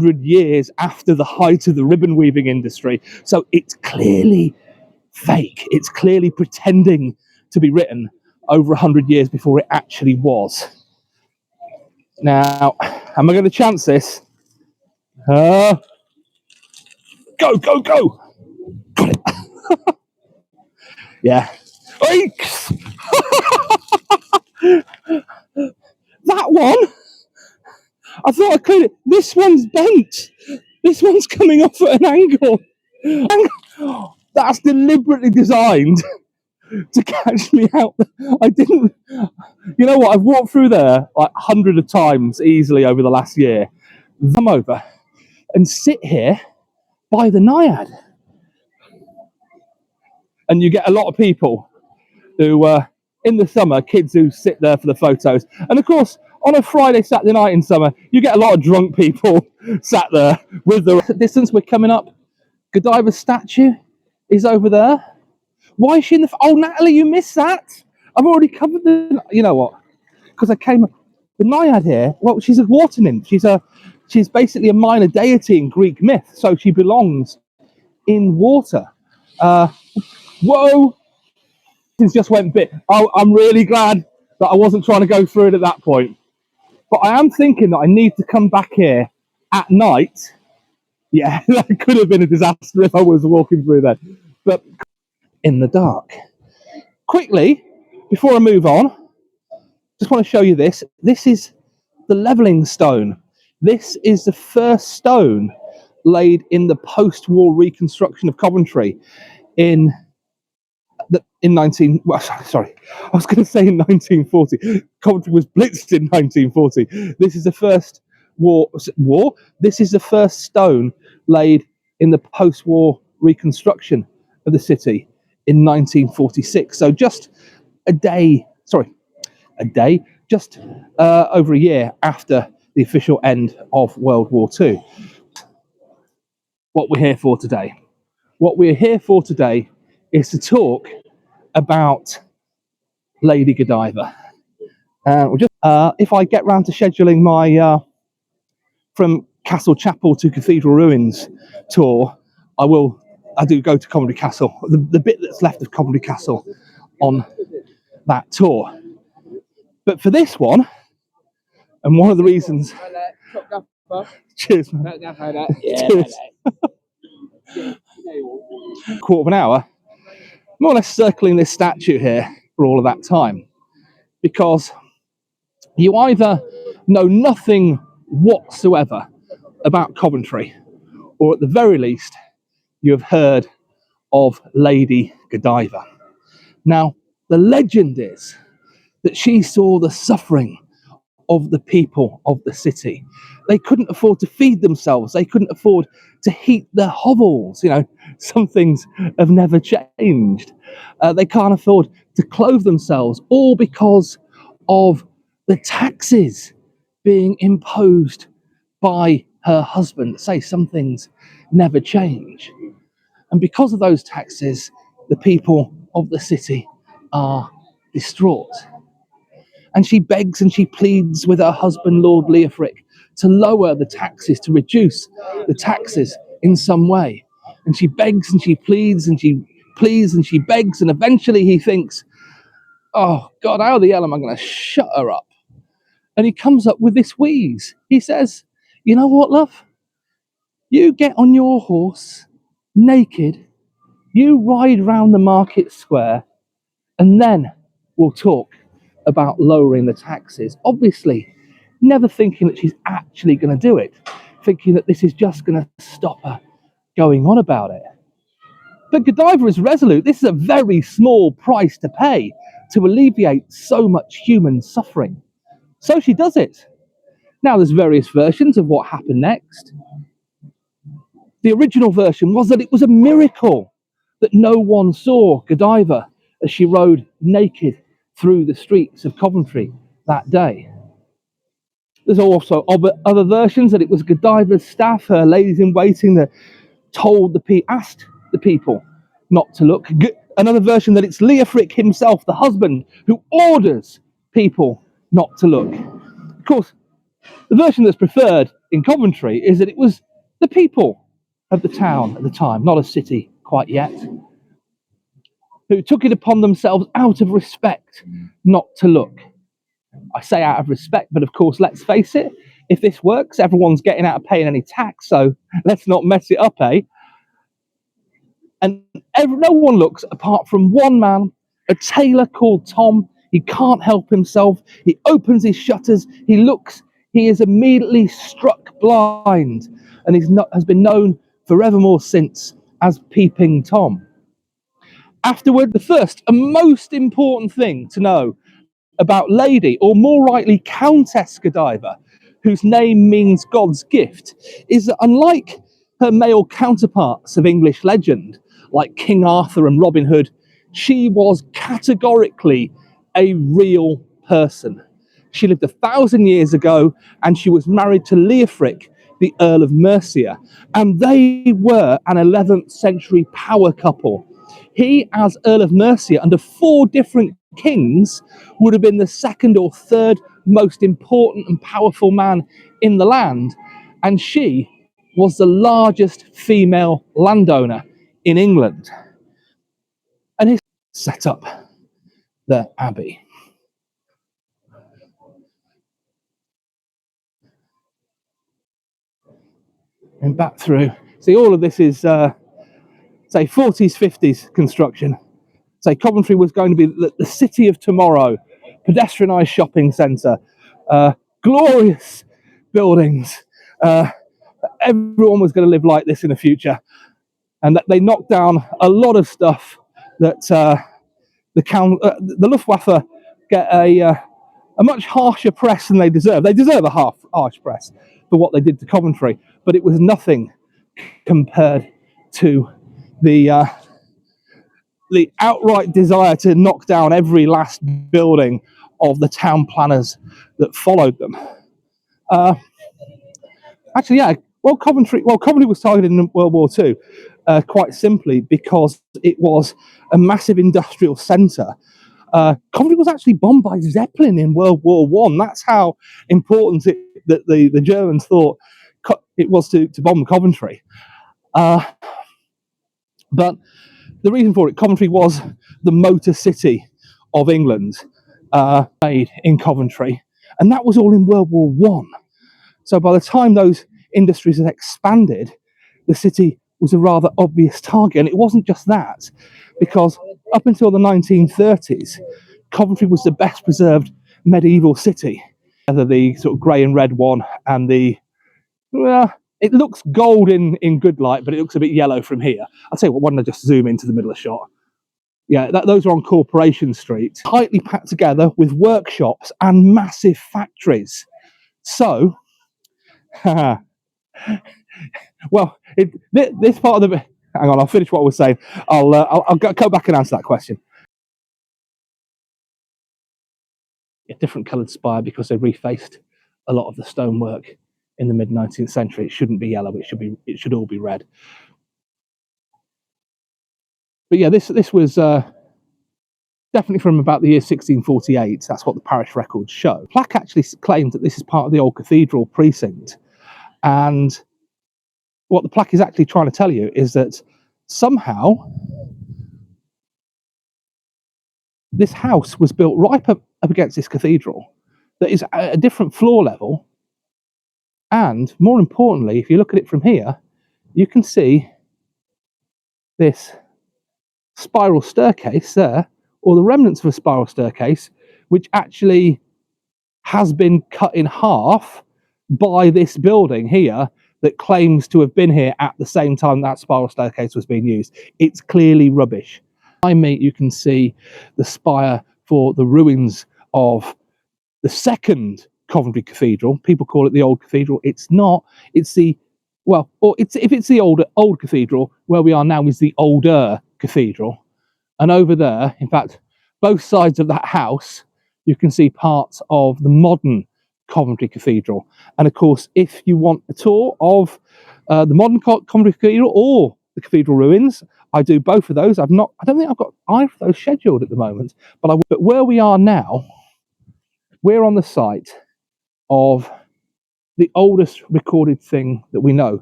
100 years after the height of the ribbon weaving industry. So it's clearly fake. It's clearly pretending to be written over 100 years before it actually was. Now, am I going to chance this? Go, go, go! Got it. Yeah. That one, I thought I could. This one's bent. This one's coming off at an angle. That's deliberately designed to catch me out. I didn't. You know what? I've walked through there like 100 of times easily over the last year. Come over and sit here by the Naiad, and you get a lot of people who, in the summer, kids who sit there for the photos, and of course, on a Friday, Saturday night in summer, you get a lot of drunk people sat there with the distance. We're coming up. Godiva's statue is over there. Why is she in the... Oh, Natalie, you missed that. I've already covered the... You know what? Because I came... The Naiad here, well, she's a water nymph. She's basically a minor deity in Greek myth, so she belongs in water. Whoa! Things just went bit. Oh, I'm really glad that I wasn't trying to go through it at that point. But I am thinking that I need to come back here at night. Yeah, that could have been a disaster if I was walking through there. But in the dark. Quickly, before I move on, just want to show you this. This is the levelling stone. This is the first stone laid in the post-war reconstruction of Coventry in 1940. Coventry was blitzed in 1940. This is the first war. This is the first stone laid in the post-war reconstruction of the city in 1946. So just just over a year after the official end of World War II. What we're here for today. What we're here for today is to talk about Lady Godiva. If I get round to scheduling my from Castle Chapel to Cathedral Ruins tour, I do go to Coventry Castle, the bit that's left of Coventry Castle on that tour. But for this one, and one of the reasons... Cheers, man. Cheers. Quarter of an hour, more or less circling this statue here for all of that time, because you either know nothing whatsoever about Coventry, or at the very least, you have heard of Lady Godiva. Now, the legend is that she saw the suffering of the people of the city. They couldn't afford to feed themselves. They couldn't afford to heat their hovels. You know, some things have never changed. They can't afford to clothe themselves, all because of the taxes being imposed by her husband. Say some things never change. And because of those taxes, the people of the city are distraught. And she begs and she pleads with her husband, Lord Leofric, to lower the taxes, to reduce the taxes in some way. And she begs and she pleads and she pleads and she begs, and eventually he thinks, oh God, how the hell am I going to shut her up? And he comes up with this wheeze. He says, you know what, love? You get on your horse, naked, you ride round the market square, and then we'll talk about lowering the taxes. Obviously, never thinking that she's actually going to do it, thinking that this is just going to stop her going on about it. But Godiva is resolute. This is a very small price to pay to alleviate so much human suffering. So she does it. Now, there's various versions of what happened next. The original version was that it was a miracle that no one saw Godiva as she rode naked through the streets of Coventry that day. There's also other versions that it was Godiva's staff, her ladies in waiting, that asked the people not to look. Another version that it's Leofric himself, the husband, who orders people not to look. Of course, the version that's preferred in Coventry is that it was the people of the town at the time, not a city quite yet, who took it upon themselves out of respect not to look. I say out of respect, but of course, let's face it, if this works, everyone's getting out of paying any tax, so let's not mess it up, eh? And no one looks apart from one man, a tailor called Tom. He can't help himself. He opens his shutters. He looks. He is immediately struck blind, and has been known forevermore since as Peeping Tom. Afterward, the first and most important thing to know about Lady, or more rightly Countess Godiva, whose name means God's gift, is that unlike her male counterparts of English legend, like King Arthur and Robin Hood, she was categorically a real person. She lived 1,000 years ago, and she was married to Leofric, the Earl of Mercia, and they were an 11th century power couple. He, as Earl of Mercia, under 4 different kings, would have been the second or third most important and powerful man in the land, and she was the largest female landowner in England. And he set up the abbey. And back through. See, all of this is, say, 40s, 50s construction. Say, Coventry was going to be the city of tomorrow, pedestrianised shopping centre, glorious buildings. Everyone was going to live like this in the future. And that they knocked down a lot of stuff that the Luftwaffe get a much harsher press than they deserve. They deserve a harsh press for what they did to Coventry, but it was nothing compared to the outright desire to knock down every last building of the town planners that followed them. Actually, yeah. Coventry was targeted in World War II quite simply because it was a massive industrial centre. Coventry was actually bombed by Zeppelin in World War One. That's how important that the Germans thought it was to bomb Coventry. But the reason for it, Coventry was the motor city of England, made in Coventry, and that was all in World War One. So by the time those industries had expanded, the city was a rather obvious target. And it wasn't just that, because up until the 1930s, Coventry was the best preserved medieval city. Either the sort of grey and red one and it looks gold in good light, but it looks a bit yellow from here. I'll tell you what, why don't I just zoom into the middle of the shot? Yeah, those are on Corporation Street, tightly packed together with workshops and massive factories. So, well, this part of the... Hang on, I'll finish what I was saying. I'll go back and answer that question. A different coloured spire because they refaced a lot of the stonework in the mid-19th century. It shouldn't be yellow. It should all be red. But yeah, this was definitely from about the year 1648. That's what the parish records show. The plaque actually claims that this is part of the old cathedral precinct, and what the plaque is actually trying to tell you is that somehow this house was built right up against this cathedral that is at a different floor level. And more importantly, if you look at it from here, you can see this spiral staircase there, or the remnants of a spiral staircase, which actually has been cut in half by this building here that claims to have been here at the same time that spiral staircase was being used. It's clearly rubbish. Behind me, you can see the spire for the ruins of the second Coventry Cathedral. People call it the Old Cathedral. It's not. It's the, well, or if it's the old cathedral, where we are now is the older cathedral. And over there, in fact, both sides of that house, you can see parts of the modern Coventry Cathedral. And of course, if you want a tour of the modern Coventry Cathedral or the cathedral ruins, I do both of those. I don't think I've got either of those scheduled at the moment, but where we are now, we're on the site of the oldest recorded thing that we know.